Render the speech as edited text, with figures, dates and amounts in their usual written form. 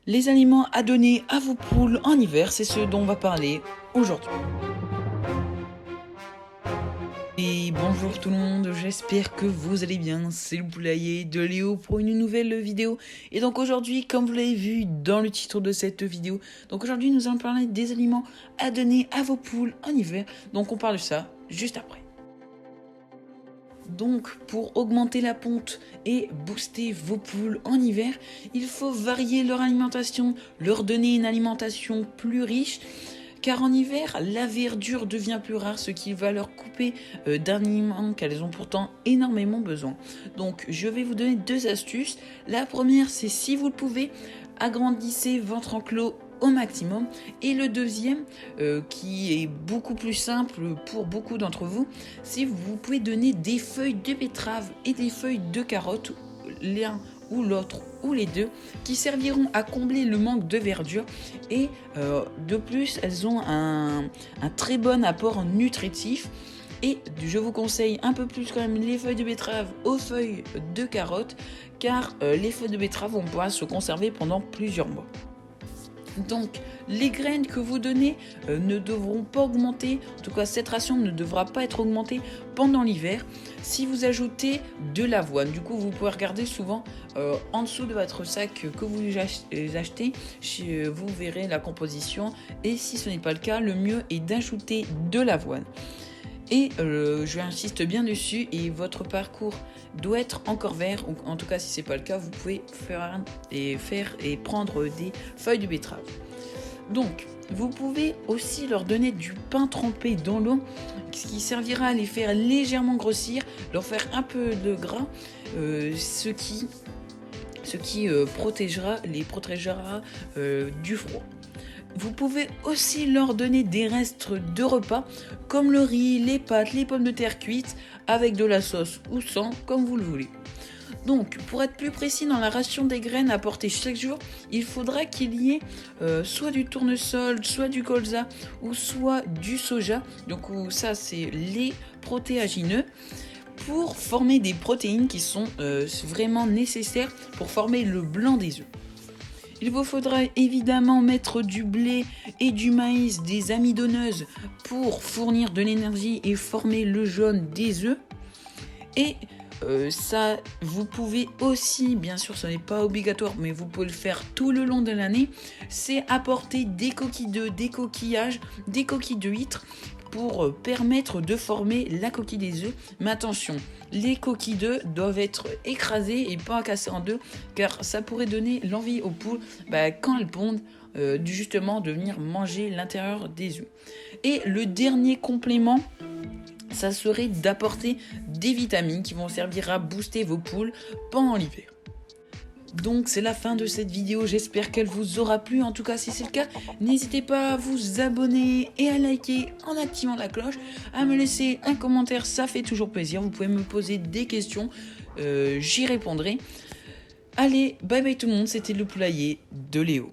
Les aliments à donner à vos poules en hiver, c'est ce dont on va parler aujourd'hui. Et bonjour tout le monde, j'espère que vous allez bien, c'est le poulailler de Léo pour une nouvelle vidéo. Et donc aujourd'hui, comme vous l'avez vu dans le titre de cette vidéo, donc aujourd'hui nous allons parler des aliments à donner à vos poules en hiver. Donc on parle de ça juste après. Donc, pour augmenter la ponte et booster vos poules en hiver, il faut varier leur alimentation, leur donner une alimentation plus riche, car en hiver, la verdure devient plus rare, ce qui va leur couper d'aliments qu'elles ont pourtant énormément besoin. Donc, je vais vous donner deux astuces. La première, c'est si vous le pouvez, agrandissez votre enclos au maximum. Et le deuxième, qui est beaucoup plus simple pour beaucoup d'entre vous, c'est vous pouvez donner des feuilles de betterave et des feuilles de carotte, l'un ou l'autre ou les deux, qui serviront à combler le manque de verdure. Et de plus, elles ont un très bon apport nutritif. Et je vous conseille un peu plus quand même les feuilles de betterave aux feuilles de carotte, car les feuilles de betterave vont pouvoir se conserver pendant plusieurs mois. Donc, les graines que vous donnez ne devront pas augmenter, en tout cas cette ration ne devra pas être augmentée pendant l'hiver si vous ajoutez de l'avoine. Du coup, vous pouvez regarder souvent en dessous de votre sac que vous achetez, vous verrez la composition, et si ce n'est pas le cas, le mieux est d'ajouter de l'avoine. Et je insiste bien dessus, et votre parcours doit être encore vert, ou en tout cas si c'est pas le cas, vous pouvez faire et prendre des feuilles de betterave. Donc vous pouvez aussi leur donner du pain trempé dans l'eau, ce qui servira à les faire légèrement grossir, leur faire un peu de gras, ce qui les protégera du froid. Vous pouvez aussi leur donner des restes de repas, comme le riz, les pâtes, les pommes de terre cuites, avec de la sauce ou sans, comme vous le voulez. Donc, pour être plus précis dans la ration des graines à apporter chaque jour, il faudra qu'il y ait soit du tournesol, soit du colza, ou soit du soja. Donc ça, c'est les protéagineux, pour former des protéines qui sont vraiment nécessaires pour former le blanc des œufs. Il vous faudra évidemment mettre du blé et du maïs, des amidoneuses, pour fournir de l'énergie et former le jaune des œufs. Et ça, vous pouvez aussi, bien sûr ce n'est pas obligatoire, mais vous pouvez le faire tout le long de l'année, c'est apporter des coquilles d'œufs, des coquillages, des coquilles de huîtres, pour permettre de former la coquille des œufs. Mais attention, les coquilles d'œufs doivent être écrasées et pas cassées en deux, car ça pourrait donner l'envie aux poules, quand elles pondent, justement de venir manger l'intérieur des œufs. Et le dernier complément, ça serait d'apporter des vitamines qui vont servir à booster vos poules pendant l'hiver. Donc c'est la fin de cette vidéo, j'espère qu'elle vous aura plu. En tout cas, si c'est le cas, n'hésitez pas à vous abonner et à liker en activant la cloche, à me laisser un commentaire, ça fait toujours plaisir. Vous pouvez me poser des questions, j'y répondrai. Allez, bye bye tout le monde, c'était le poulailler de Léo.